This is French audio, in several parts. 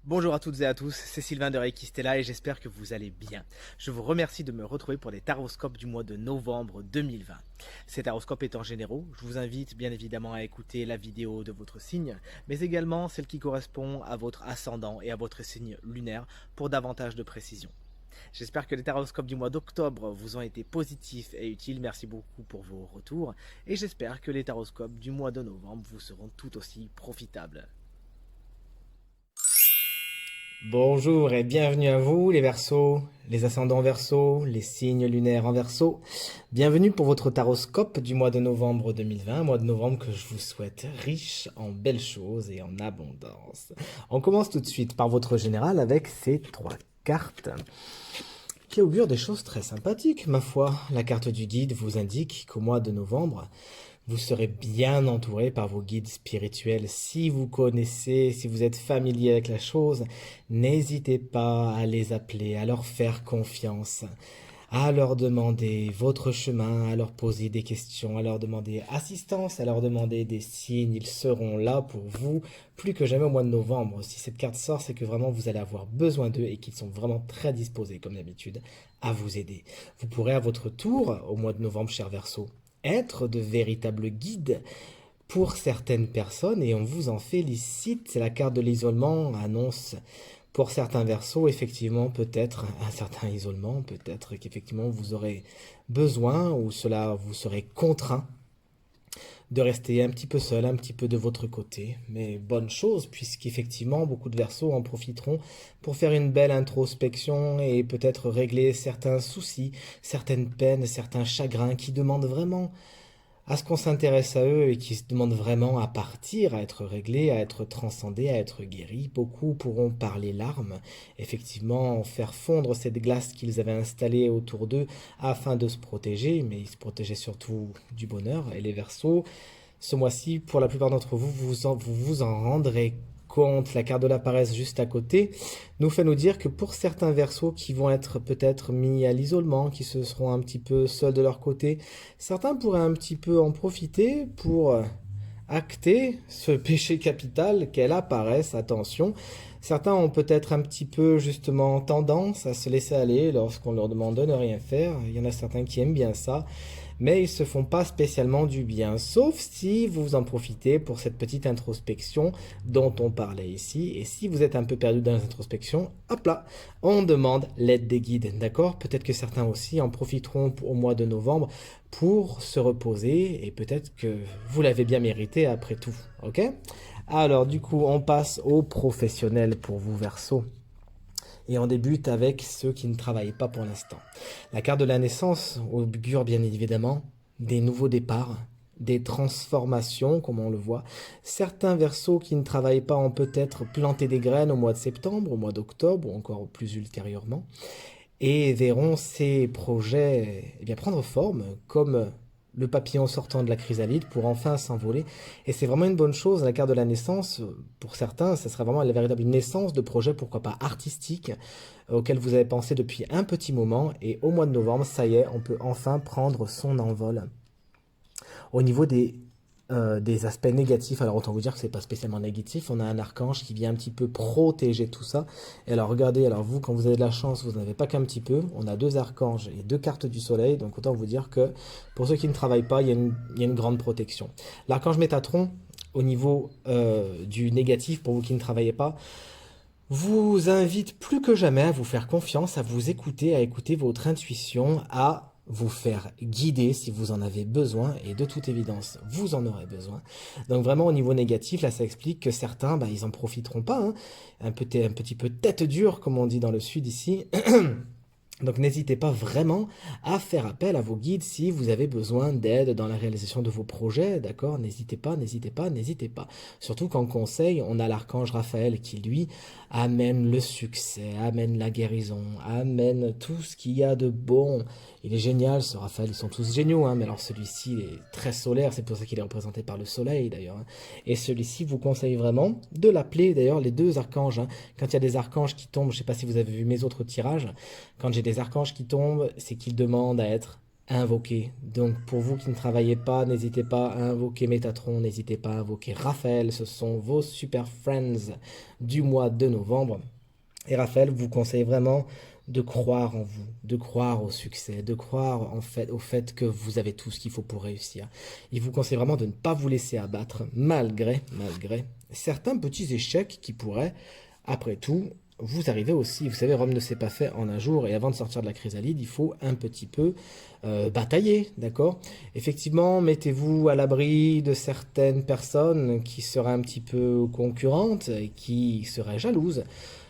Bonjour à toutes et à tous, c'est Sylvain de Reiki Stella et j'espère que vous allez bien. Je vous remercie de me retrouver pour les taroscopes du mois de novembre 2020. Ces taroscopes étant généraux, je vous invite bien évidemment à écouter la vidéo de votre signe, mais également celle qui correspond à votre ascendant et à votre signe lunaire pour davantage de précision. J'espère que les taroscopes du mois d'octobre vous ont été positifs et utiles, merci beaucoup pour vos retours, et j'espère que les taroscopes du mois de novembre vous seront tout aussi profitables. Bonjour et bienvenue à vous les Verseaux, les ascendants Verseaux, les signes lunaires en Verseau. Bienvenue pour votre taroscope du mois de novembre 2020, mois de novembre que je vous souhaite riche en belles choses et en abondance. On commence tout de suite par votre général avec ces trois cartes qui augurent des choses très sympathiques, ma foi. La carte du guide vous indique qu'au mois de novembre, vous serez bien entouré par vos guides spirituels. Si vous connaissez, si vous êtes familier avec la chose, n'hésitez pas à les appeler, à leur faire confiance, à leur demander votre chemin, à leur poser des questions, à leur demander assistance, à leur demander des signes. Ils seront là pour vous plus que jamais au mois de novembre. Si cette carte sort, c'est que vraiment vous allez avoir besoin d'eux et qu'ils sont vraiment très disposés, comme d'habitude, à vous aider. Vous pourrez à votre tour, au mois de novembre, cher Verseau, être de véritables guides pour certaines personnes et on vous en félicite. La carte de l'isolement annonce pour certains versos, effectivement, peut-être un certain isolement, peut-être qu'effectivement vous aurez besoin ou cela vous serez contraint de rester un petit peu seul, un petit peu de votre côté. Mais bonne chose, puisqu'effectivement, beaucoup de versos en profiteront pour faire une belle introspection et peut-être régler certains soucis, certaines peines, certains chagrins qui demandent vraiment à ce qu'on s'intéresse à eux et qui se demandent vraiment à partir, à être réglés, à être transcendés, à être guéris. Beaucoup pourront parler larmes, effectivement faire fondre cette glace qu'ils avaient installée autour d'eux afin de se protéger, mais ils se protégeaient surtout du bonheur. Et les Verseaux, ce mois-ci, pour la plupart d'entre vous, vous en rendrez compte. La carte de la paresse juste à côté nous fait nous dire que pour certains Verseaux qui vont être peut-être mis à l'isolement, qui se seront un petit peu seuls de leur côté, certains pourraient un petit peu en profiter pour acter ce péché capital qu'est la paresse. Attention, certains ont peut-être un petit peu justement tendance à se laisser aller lorsqu'on leur demande de ne rien faire. Il y en a certains qui aiment bien ça, mais ils se font pas spécialement du bien, sauf si vous en profitez pour cette petite introspection dont on parlait ici. Et si vous êtes un peu perdu dans l'introspection, hop là, on demande l'aide des guides, d'accord? Peut-être que certains aussi en profiteront au mois de novembre pour se reposer, et peut-être que vous l'avez bien mérité après tout, ok? Alors du coup, on passe aux professionnels pour vous, Verseau. Et on débute avec ceux qui ne travaillent pas pour l'instant. La carte de la naissance augure bien évidemment des nouveaux départs, des transformations, comme on le voit. Certains versos qui ne travaillent pas ont peut-être planté des graines au mois de septembre, au mois d'octobre, ou encore plus ultérieurement, et verront ces projets eh bien, prendre forme, comme le papillon sortant de la chrysalide pour enfin s'envoler. Et c'est vraiment une bonne chose, la carte de la naissance, pour certains, ce serait vraiment la véritable naissance de projets, pourquoi pas artistiques, auxquels vous avez pensé depuis un petit moment, et au mois de novembre, ça y est, on peut enfin prendre son envol. Au niveau des aspects négatifs, alors autant vous dire que c'est pas spécialement négatif, on a un archange qui vient un petit peu protéger tout ça. Et alors regardez, alors vous, quand vous avez de la chance, vous n'avez pas qu'un petit peu, on a deux archanges et deux cartes du soleil, donc autant vous dire que pour ceux qui ne travaillent pas, il y a une grande protection. L'archange Métatron, au niveau du négatif, pour vous qui ne travaillez pas, vous invite plus que jamais à vous faire confiance, à vous écouter, à écouter votre intuition, à vous faire guider si vous en avez besoin, et de toute évidence, vous en aurez besoin. Donc vraiment au niveau négatif, là ça explique que certains, bah, ils en profiteront pas, hein. Un petit peu tête dure, comme on dit dans le sud ici. Donc n'hésitez pas vraiment à faire appel à vos guides si vous avez besoin d'aide dans la réalisation de vos projets, d'accord? N'hésitez pas, n'hésitez pas, n'hésitez pas. Surtout qu'en conseil, on a l'archange Raphaël qui, lui, amène le succès, amène la guérison, amène tout ce qu'il y a de bon. Il est génial, ce Raphaël, ils sont tous géniaux, hein, mais alors celui-ci est très solaire, c'est pour ça qu'il est représenté par le soleil d'ailleurs, hein. Et celui-ci vous conseille vraiment de l'appeler, d'ailleurs, les deux archanges, hein. Quand il y a des archanges qui tombent, je ne sais pas si vous avez vu mes autres tirages, quand j'ai des archanges qui tombent, c'est qu'ils demandent à être invoquer. Donc pour vous qui ne travaillez pas, n'hésitez pas à invoquer Métatron, n'hésitez pas à invoquer Raphaël, ce sont vos super friends du mois de novembre. Et Raphaël vous conseille vraiment de croire en vous, de croire au succès, de croire en fait, au fait que vous avez tout ce qu'il faut pour réussir. Il vous conseille vraiment de ne pas vous laisser abattre malgré certains petits échecs qui pourraient, après tout, vous arriver aussi. Vous savez, Rome ne s'est pas fait en un jour et avant de sortir de la chrysalide, il faut un petit peu batailler, d'accord? Effectivement, mettez-vous à l'abri de certaines personnes qui seraient un petit peu concurrentes et qui seraient jalouses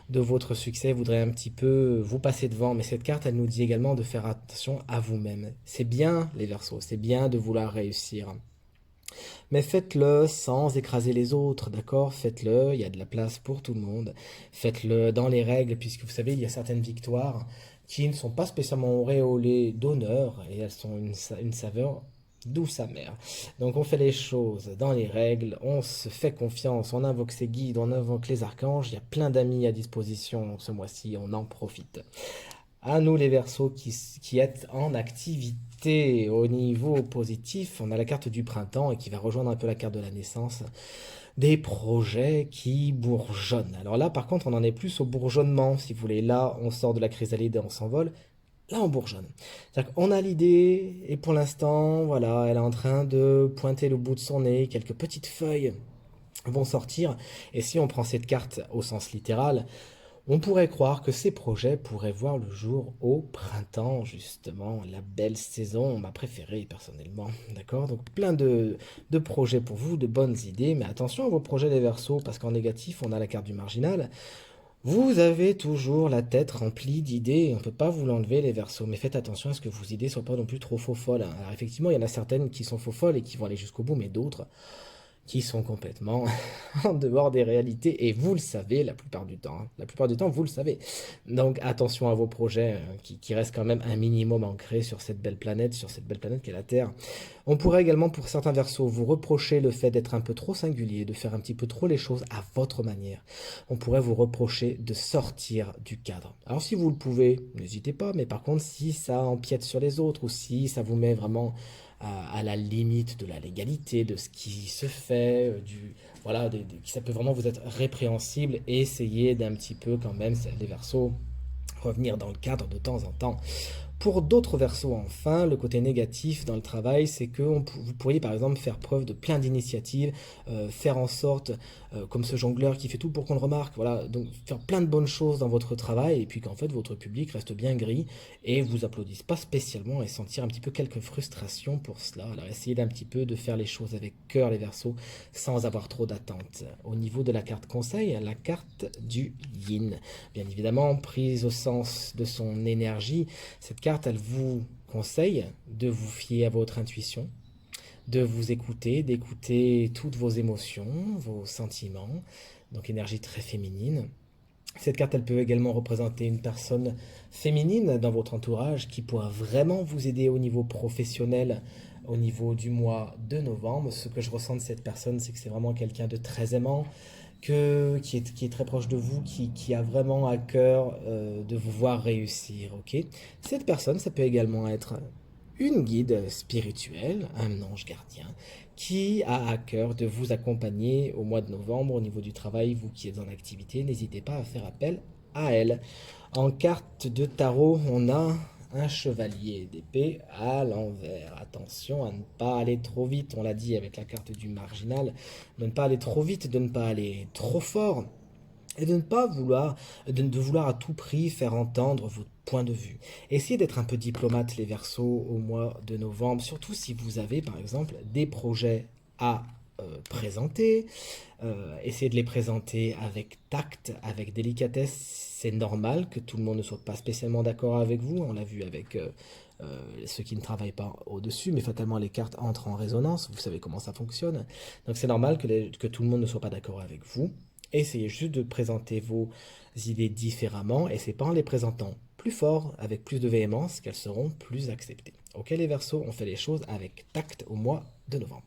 de votre succès, voudraient un petit peu vous passer devant. Mais cette carte, elle nous dit également de faire attention à vous-même. C'est bien, les Verseaux, c'est bien de vouloir réussir. Mais faites-le sans écraser les autres, d'accord? Faites-le, il y a de la place pour tout le monde. Faites-le dans les règles, puisque vous savez, il y a certaines victoires qui ne sont pas spécialement auréolées d'honneur, et elles sont une saveur douce amère. Donc on fait les choses dans les règles, on se fait confiance, on invoque ses guides, on invoque les archanges, il y a plein d'amis à disposition ce mois-ci, on en profite. À nous les Verseaux qui êtes en activité au niveau positif, on a la carte du printemps et qui va rejoindre un peu la carte de la naissance, des projets qui bourgeonnent. Alors là par contre on en est plus au bourgeonnement si vous voulez, là on sort de la chrysalide et on s'envole, là on bourgeonne. C'est-à-dire qu'on a l'idée et pour l'instant voilà elle est en train de pointer le bout de son nez, quelques petites feuilles vont sortir et si on prend cette carte au sens littéral, on pourrait croire que ces projets pourraient voir le jour au printemps, justement, la belle saison, ma préférée personnellement, d'accord? Donc plein de projets pour vous, de bonnes idées, mais attention à vos projets des Verseaux, parce qu'en négatif, on a la carte du marginal. Vous avez toujours la tête remplie d'idées, on ne peut pas vous l'enlever les Verseaux, mais faites attention à ce que vos idées ne soient pas non plus trop faux folles, hein. Alors effectivement, il y en a certaines qui sont faux folles et qui vont aller jusqu'au bout, mais d'autres qui sont complètement en dehors des réalités. Et vous le savez la plupart du temps, hein. La plupart du temps, vous le savez. Donc attention à vos projets qui restent quand même un minimum ancrés sur cette belle planète qu'est la Terre. On pourrait également, pour certains Verseaux, vous reprocher le fait d'être un peu trop singulier, de faire un petit peu trop les choses à votre manière. On pourrait vous reprocher de sortir du cadre. Alors si vous le pouvez, n'hésitez pas, mais par contre, si ça empiète sur les autres ou si ça vous met vraiment à la limite de la légalité, de ce qui se fait, voilà, ça peut vraiment vous être répréhensible et essayez d'un petit peu quand même, les Verseaux, revenir dans le cadre de temps en temps. Pour d'autres Verseaux, enfin, le côté négatif dans le travail, c'est que vous pourriez par exemple faire preuve de plein d'initiatives, faire en sorte, comme ce jongleur qui fait tout pour qu'on le remarque, voilà, donc faire plein de bonnes choses dans votre travail, et puis qu'en fait votre public reste bien gris et vous applaudisse pas spécialement et sentir un petit peu quelques frustrations pour cela. Alors essayez d'un petit peu de faire les choses avec cœur les Verseaux, sans avoir trop d'attentes. Au niveau de la carte conseil, la carte du yin, bien évidemment prise au sens de son énergie, cette carte, elle vous conseille de vous fier à votre intuition, de vous écouter, d'écouter toutes vos émotions, vos sentiments, donc énergie très féminine. Cette carte, elle peut également représenter une personne féminine dans votre entourage qui pourra vraiment vous aider au niveau professionnel, au niveau du mois de novembre. Ce que je ressens de cette personne, c'est que c'est vraiment quelqu'un de très aimant, qui est très proche de vous, qui a vraiment à cœur de vous voir réussir, ok? Cette personne, ça peut également être une guide spirituelle, un ange gardien, qui a à cœur de vous accompagner au mois de novembre au niveau du travail, vous qui êtes en activité, n'hésitez pas à faire appel à elle. En carte de tarot, on a un chevalier d'épée à l'envers. Attention à ne pas aller trop vite, on l'a dit avec la carte du marginal, de ne pas aller trop vite, de ne pas aller trop fort, et de ne pas vouloir, de vouloir à tout prix faire entendre votre point de vue. Essayez d'être un peu diplomate les Verseaux au mois de novembre, surtout si vous avez par exemple des projets à présenter. Essayez de les présenter avec tact, avec délicatesse. C'est normal que tout le monde ne soit pas spécialement d'accord avec vous. On l'a vu avec ceux qui ne travaillent pas au-dessus, mais fatalement les cartes entrent en résonance. Vous savez comment ça fonctionne. Donc c'est normal que tout le monde ne soit pas d'accord avec vous. Essayez juste de présenter vos idées différemment et c'est pas en les présentant plus fort, avec plus de véhémence, qu'elles seront plus acceptées. Ok les Verseaux, on fait les choses avec tact au mois de novembre.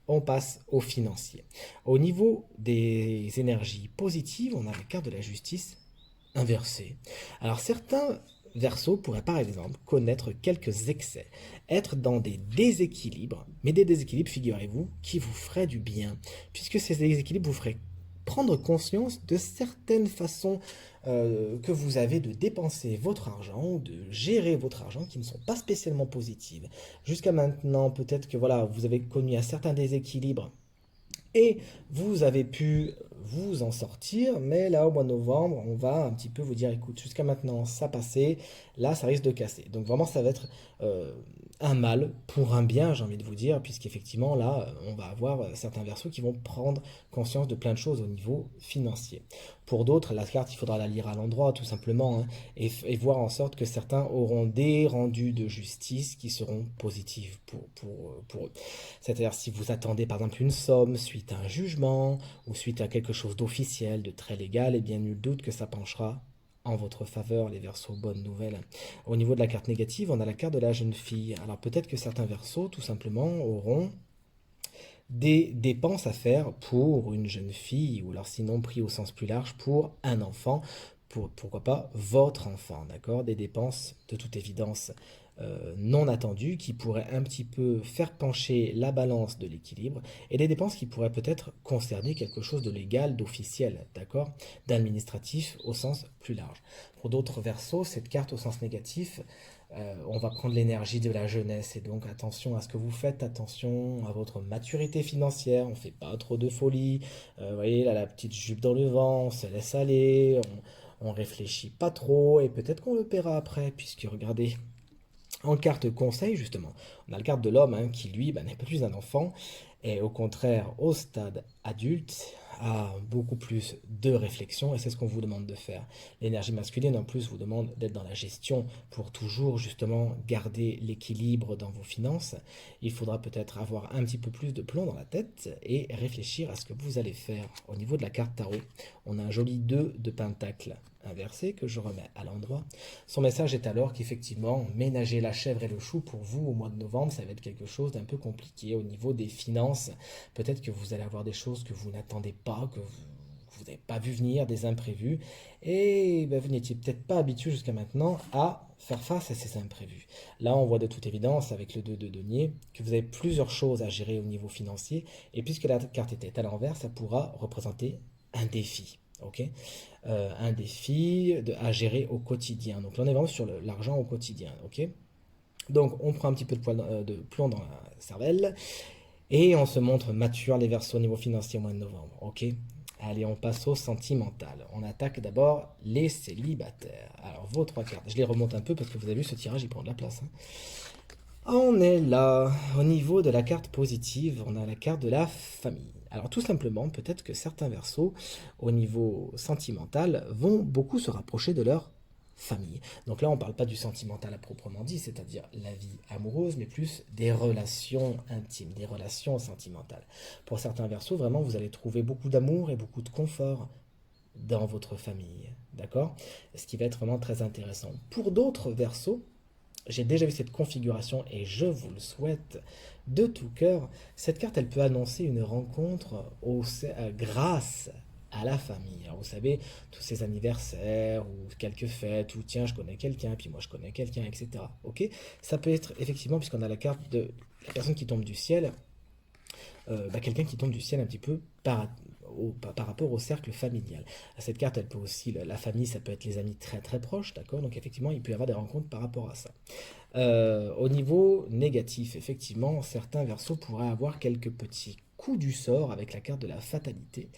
On passe au financier. Au niveau des énergies positives, on a la carte de la justice inversée. Alors certains Verseau pourrait par exemple connaître quelques excès, être dans des déséquilibres, mais des déséquilibres, figurez-vous, qui vous feraient du bien, puisque ces déséquilibres vous feraient prendre conscience de certaines façons que vous avez de dépenser votre argent, de gérer votre argent, qui ne sont pas spécialement positives. Jusqu'à maintenant, peut-être que voilà, vous avez connu un certain déséquilibre et vous avez pu vous en sortir, mais là, au mois de novembre, on va un petit peu vous dire, écoute, jusqu'à maintenant, ça passait, là, ça risque de casser. Donc vraiment, ça va être euh, un mal pour un bien, j'ai envie de vous dire, puisqu'effectivement, là, on va avoir certains versos qui vont prendre conscience de plein de choses au niveau financier. Pour d'autres, la carte, il faudra la lire à l'endroit, tout simplement, hein, et voir en sorte que certains auront des rendus de justice qui seront positifs pour eux. C'est-à-dire si vous attendez par exemple une somme suite à un jugement ou suite à quelque chose d'officiel, de très légal, et bien nul doute que ça penchera en votre faveur, les versos, bonne nouvelle. Au niveau de la carte négative, on a la carte de la jeune fille. Alors peut-être que certains versos, tout simplement, auront des dépenses à faire pour une jeune fille, ou alors sinon pris au sens plus large pour un enfant, pourquoi pas votre enfant, d'accord? Des dépenses de toute évidence non attendues qui pourraient un petit peu faire pencher la balance de l'équilibre et des dépenses qui pourraient peut-être concerner quelque chose de légal, d'officiel, d'accord? D'administratif au sens plus large. Pour d'autres versos, cette carte au sens négatif, on va prendre l'énergie de la jeunesse et donc attention à ce que vous faites, attention à votre maturité financière, on ne fait pas trop de folie, vous voyez là la petite jupe dans le vent, on se laisse aller, on réfléchit pas trop et peut-être qu'on le paiera après puisque regardez, en carte conseil, justement, on a la carte de l'homme hein, qui, lui, n'est pas plus un enfant, et au contraire, au stade adulte, a beaucoup plus de réflexion, et c'est ce qu'on vous demande de faire. L'énergie masculine, en plus, vous demande d'être dans la gestion pour toujours, justement, garder l'équilibre dans vos finances. Il faudra peut-être avoir un petit peu plus de plomb dans la tête et réfléchir à ce que vous allez faire. Au niveau de la carte tarot, on a un joli 2 de pentacle inversé que je remets à l'endroit. Son message est alors qu'effectivement, ménager la chèvre et le chou pour vous au mois de novembre, ça va être quelque chose d'un peu compliqué au niveau des finances. Peut-être que vous allez avoir des choses que vous n'attendez pas, que vous n'avez pas vu venir, des imprévus, et vous n'étiez peut-être pas habitué jusqu'à maintenant à faire face à ces imprévus. Là, on voit de toute évidence, avec le 2 de denier, que vous avez plusieurs choses à gérer au niveau financier, et puisque la carte était à l'envers, ça pourra représenter un défi. Ok, un défi à gérer au quotidien. Donc là, on est vraiment sur l'argent au quotidien. Ok, donc on prend un petit peu de plomb dans la cervelle et on se montre mature les versos au niveau financier au mois de novembre. Ok, allez, on passe au sentimental. On attaque d'abord les célibataires. Alors vos trois cartes, je les remonte un peu parce que vous avez vu ce tirage, il prend de la place. Hein. On est là, au niveau de la carte positive, on a la carte de la famille. Alors tout simplement, peut-être que certains versos, au niveau sentimental, vont beaucoup se rapprocher de leur famille. Donc là, on ne parle pas du sentimental à proprement dit, c'est-à-dire la vie amoureuse, mais plus des relations intimes, des relations sentimentales. Pour certains versos, vraiment, vous allez trouver beaucoup d'amour et beaucoup de confort dans votre famille, d'accord? Ce qui va être vraiment très intéressant. Pour d'autres versos, j'ai déjà vu cette configuration et je vous le souhaite de tout cœur. Cette carte, elle peut annoncer une rencontre grâce à la famille. Alors, vous savez, tous ces anniversaires ou quelques fêtes, ou tiens, je connais quelqu'un, puis moi je connais quelqu'un, etc. Ok? Ça peut être effectivement, puisqu'on a la carte de la personne qui tombe du ciel, quelqu'un qui tombe du ciel un petit peu par rapport au cercle familial. Cette carte, elle peut aussi, la famille, ça peut être les amis très très proches, d'accord? Donc effectivement, il peut y avoir des rencontres par rapport à ça. Au niveau négatif, effectivement, certains versos pourraient avoir quelques petits coups du sort avec la carte de la fatalité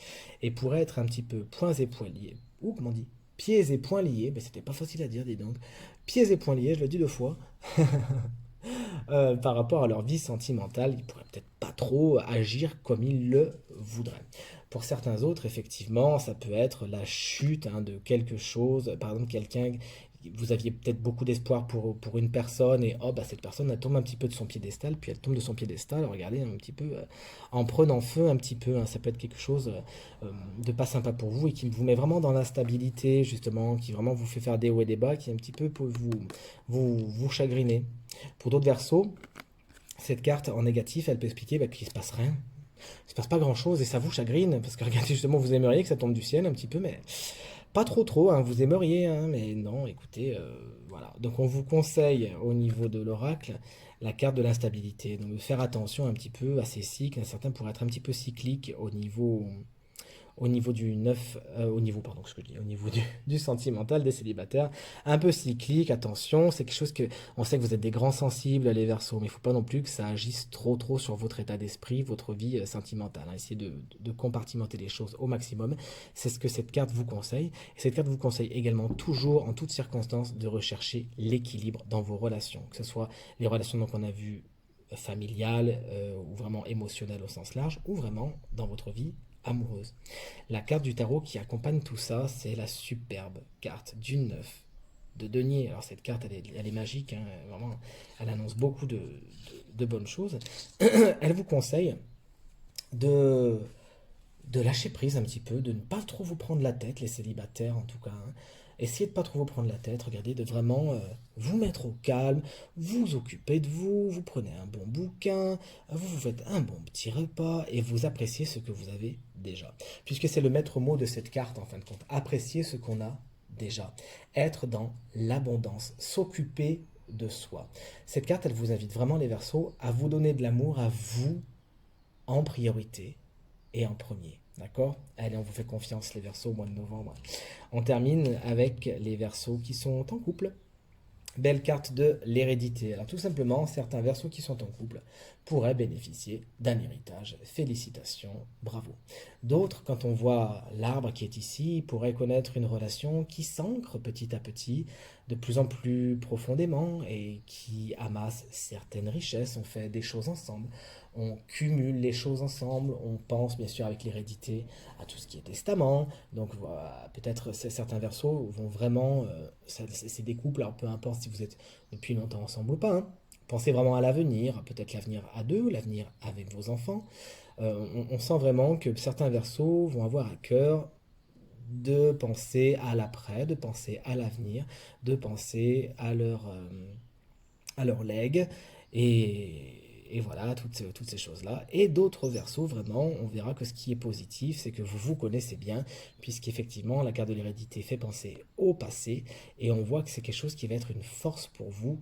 et pourraient être un petit peu poings et poings liés. Ou comment on dit? Pieds et poings liés, mais c'était pas facile à dire, dis donc. Pieds et poings liés, je le dis deux fois. Par rapport à leur vie sentimentale, ils pourraient peut-être pas trop agir comme ils le voudraient. Pour certains autres, effectivement, ça peut être la chute hein, de quelque chose. Par exemple, vous aviez peut-être beaucoup d'espoir pour une personne et cette personne elle tombe un petit peu de son piédestal, puis elle tombe de son piédestal, regardez un petit peu en prenant feu un petit peu. Hein, ça peut être quelque chose de pas sympa pour vous et qui vous met vraiment dans l'instabilité justement, qui vraiment vous fait faire des hauts et des bas, qui un petit peu peut vous chagriner. Pour d'autres versos, cette carte en négatif, elle peut expliquer qu'il ne se passe rien. Il ne se passe pas grand chose et ça vous chagrine parce que regardez justement vous aimeriez que ça tombe du ciel un petit peu mais Pas trop trop, hein, vous aimeriez, hein, mais non, écoutez, voilà. Donc on vous conseille au niveau de l'oracle la carte de l'instabilité. Donc de faire attention un petit peu à ces cycles. Certains pourraient être un petit peu cycliques au niveau du neuf, au niveau, pardon, ce que je dis, au niveau du sentimental des célibataires, un peu cyclique, attention, c'est quelque chose que, on sait que vous êtes des grands sensibles, les Verseaux, mais il ne faut pas non plus que ça agisse trop trop sur votre état d'esprit, votre vie sentimentale, hein. Essayez de compartimenter les choses au maximum, c'est ce que cette carte vous conseille, et cette carte vous conseille également toujours, en toutes circonstances, de rechercher l'équilibre dans vos relations, que ce soit les relations donc on a vu familiales ou vraiment émotionnelles au sens large, ou vraiment dans votre vie amoureuse. La carte du tarot qui accompagne tout ça, c'est la superbe carte du 9 de denier. Alors cette carte, elle est magique, hein, vraiment, elle annonce beaucoup de bonnes choses. Elle vous conseille de, de lâcher prise un petit peu, de ne pas trop vous prendre la tête, les célibataires en tout cas, hein. Essayez de pas trop vous prendre la tête, regardez, de vraiment vous mettre au calme, vous occuper de vous, vous prenez un bon bouquin, vous vous faites un bon petit repas et vous appréciez ce que vous avez déjà. Puisque c'est le maître mot de cette carte en fin de compte, apprécier ce qu'on a déjà, être dans l'abondance, s'occuper de soi. Cette carte, elle vous invite vraiment les Verseaux à vous donner de l'amour à vous en priorité et en premier. D'accord? Allez, on vous fait confiance les Verseaux au mois de novembre. On termine avec les Verseaux qui sont en couple. Belle carte de l'hérédité. Alors tout simplement, certains Verseaux qui sont en couple pourraient bénéficier d'un héritage. Félicitations, bravo. D'autres, quand on voit l'arbre qui est ici, pourraient connaître une relation qui s'ancre petit à petit, de plus en plus profondément et qui amasse certaines richesses. On fait des choses ensemble, on cumule les choses ensemble, on pense bien sûr avec l'hérédité à tout ce qui est testament. Donc voilà, peut-être certains Verseaux vont vraiment, c'est des couples, alors peu importe si vous êtes depuis longtemps ensemble ou pas, hein. Pensez vraiment à l'avenir, peut-être l'avenir à deux, l'avenir avec vos enfants. On sent vraiment que certains Verseaux vont avoir à cœur de penser à l'après, de penser à l'avenir, de penser à leur legs et voilà, toutes ces choses-là. Et d'autres Verseaux, vraiment, on verra que ce qui est positif, c'est que vous vous connaissez bien, puisqu'effectivement, la carte de l'hérédité fait penser au passé, et on voit que c'est quelque chose qui va être une force pour vous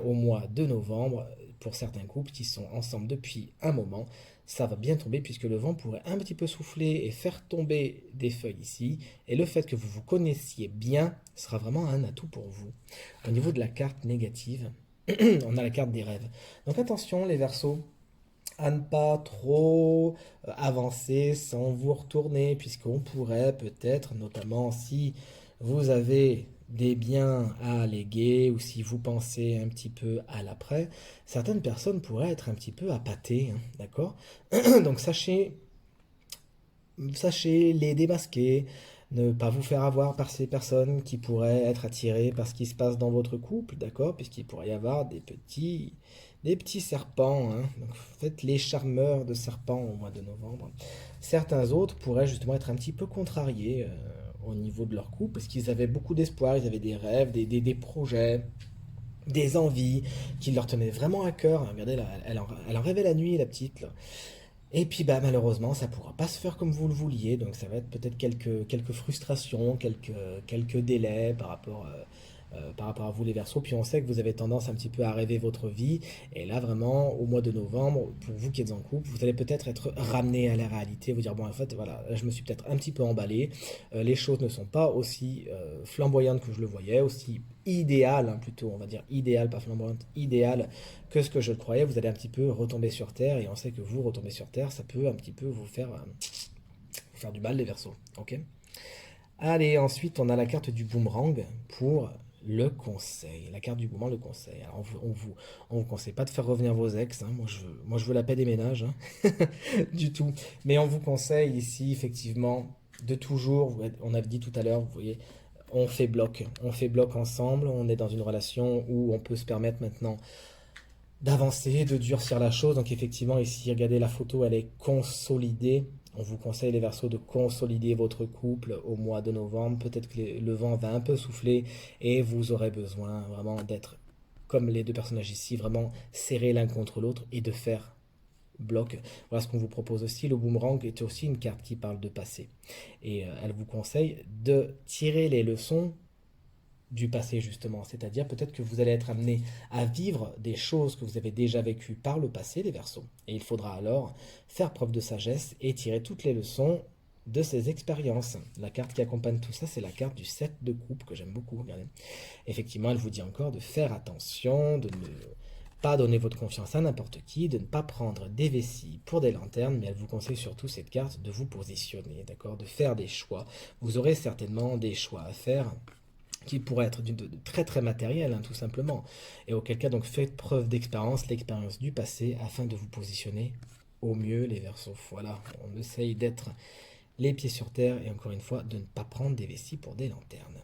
au mois de novembre, pour certains couples qui sont ensemble depuis un moment. Ça va bien tomber puisque le vent pourrait un petit peu souffler et faire tomber des feuilles ici. Et le fait que vous vous connaissiez bien sera vraiment un atout pour vous. Au niveau de la carte négative, on a la carte des rêves. Donc attention les Verseaux à ne pas trop avancer sans vous retourner, puisqu'on pourrait peut-être, notamment si vous avez des biens à léguer ou si vous pensez un petit peu à l'après, certaines personnes pourraient être un petit peu appâtées, hein, d'accord? Donc sachez les démasquer, ne pas vous faire avoir par ces personnes qui pourraient être attirées par ce qui se passe dans votre couple, d'accord? Puisqu'il pourrait y avoir des petits serpents, hein. Donc faites les charmeurs de serpents au mois de novembre. Certains autres pourraient justement être un petit peu contrariés au niveau de leur couple, parce qu'ils avaient beaucoup d'espoir, ils avaient des rêves, des projets, des envies qui leur tenaient vraiment à cœur. Regardez là, elle en rêvait la nuit, la petite, là. Et puis bah malheureusement ça pourra pas se faire comme vous le vouliez, donc ça va être peut-être quelques frustrations, quelques délais par rapport à vous les Verseaux. Puis on sait que vous avez tendance un petit peu à rêver votre vie, et là vraiment au mois de novembre, pour vous qui êtes en couple, vous allez peut-être être ramené à la réalité, vous dire bon en fait voilà, là, je me suis peut-être un petit peu emballé, les choses ne sont pas aussi flamboyantes que je le voyais, aussi idéales, hein, plutôt on va dire idéales, pas flamboyantes, idéales que ce que je le croyais. Vous allez un petit peu retomber sur terre, et on sait que vous retomber sur terre, ça peut un petit peu vous faire du mal les Verseaux, ok? Allez, ensuite on a la carte du boomerang pour le conseil. La carte du boomerang, le conseil. Alors on vous conseille pas de faire revenir vos ex, hein. Moi je veux la paix des ménages, hein. Du tout. Mais on vous conseille ici effectivement de toujours, on a dit tout à l'heure, vous voyez, on fait bloc ensemble, on est dans une relation où on peut se permettre maintenant d'avancer, de durcir la chose. Donc effectivement, ici, regardez la photo, elle est consolidée. On vous conseille les Verseaux de consolider votre couple au mois de novembre. Peut-être que le vent va un peu souffler et vous aurez besoin vraiment d'être comme les deux personnages ici, vraiment serrés l'un contre l'autre et de faire bloque. Voilà ce qu'on vous propose aussi. Le boomerang est aussi une carte qui parle de passé. Et elle vous conseille de tirer les leçons du passé justement, c'est-à-dire peut-être que vous allez être amené à vivre des choses que vous avez déjà vécues par le passé, les Verseaux, et il faudra alors faire preuve de sagesse et tirer toutes les leçons de ces expériences. La carte qui accompagne tout ça, c'est la carte du 7 de coupe que j'aime beaucoup, regardez. Effectivement, elle vous dit encore de faire attention, de ne pas donner votre confiance à n'importe qui, de ne pas prendre des vessies pour des lanternes, mais elle vous conseille surtout cette carte de vous positionner, d'accord, de faire des choix. Vous aurez certainement des choix à faire qui pourrait être de très très matériel, hein, tout simplement. Et auquel cas, donc, faites preuve d'expérience, l'expérience du passé, afin de vous positionner au mieux, les Verseaux. Voilà, on essaye d'être les pieds sur terre et encore une fois, de ne pas prendre des vessies pour des lanternes.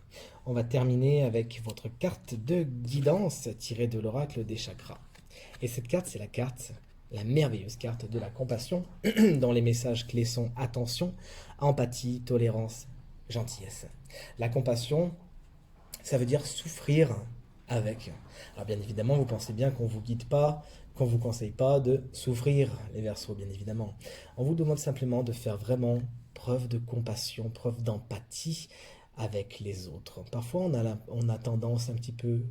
On va terminer avec votre carte de guidance tirée de l'oracle des chakras. Et cette carte, c'est la carte, la merveilleuse carte de la compassion, dont les messages clés sont attention, empathie, tolérance, gentillesse. La compassion, ça veut dire souffrir avec. Alors bien évidemment, vous pensez bien qu'on ne vous guide pas, qu'on ne vous conseille pas de souffrir, les Verseaux, bien évidemment. On vous demande simplement de faire vraiment preuve de compassion, preuve d'empathie avec les autres. Parfois, on a tendance un petit peu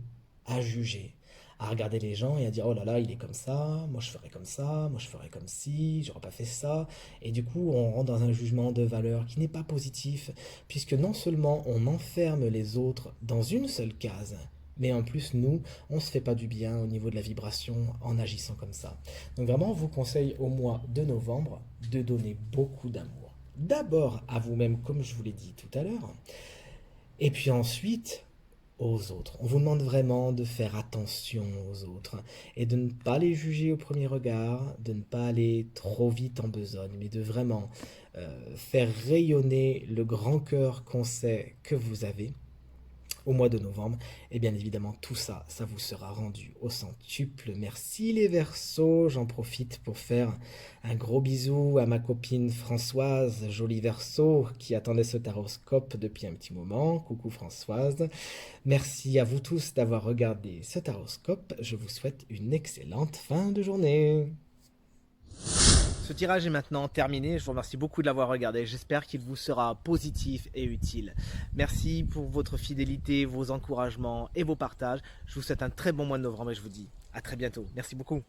à juger, à regarder les gens et à dire oh là là, il est comme ça, moi je ferais comme ça, moi je ferais comme si, j'aurais pas fait ça. Et du coup, on rentre dans un jugement de valeur qui n'est pas positif, puisque non seulement on enferme les autres dans une seule case, mais en plus, nous, on ne se fait pas du bien au niveau de la vibration en agissant comme ça. Donc vraiment, on vous conseille au mois de novembre de donner beaucoup d'amour. D'abord à vous-même, comme je vous l'ai dit tout à l'heure, et puis ensuite aux autres. On vous demande vraiment de faire attention aux autres et de ne pas les juger au premier regard, de ne pas aller trop vite en besogne, mais de vraiment faire rayonner le grand cœur qu'on sait que vous avez au mois de novembre. Et bien évidemment, tout ça, ça vous sera rendu au centuple. Merci les Verseaux. J'en profite pour faire un gros bisou à ma copine Françoise, jolie Verseau, qui attendait ce taroscope depuis un petit moment. Coucou Françoise. Merci à vous tous d'avoir regardé ce taroscope. Je vous souhaite une excellente fin de journée. Ce tirage est maintenant terminé, je vous remercie beaucoup de l'avoir regardé, j'espère qu'il vous sera positif et utile. Merci pour votre fidélité, vos encouragements et vos partages. Je vous souhaite un très bon mois de novembre et je vous dis à très bientôt. Merci beaucoup.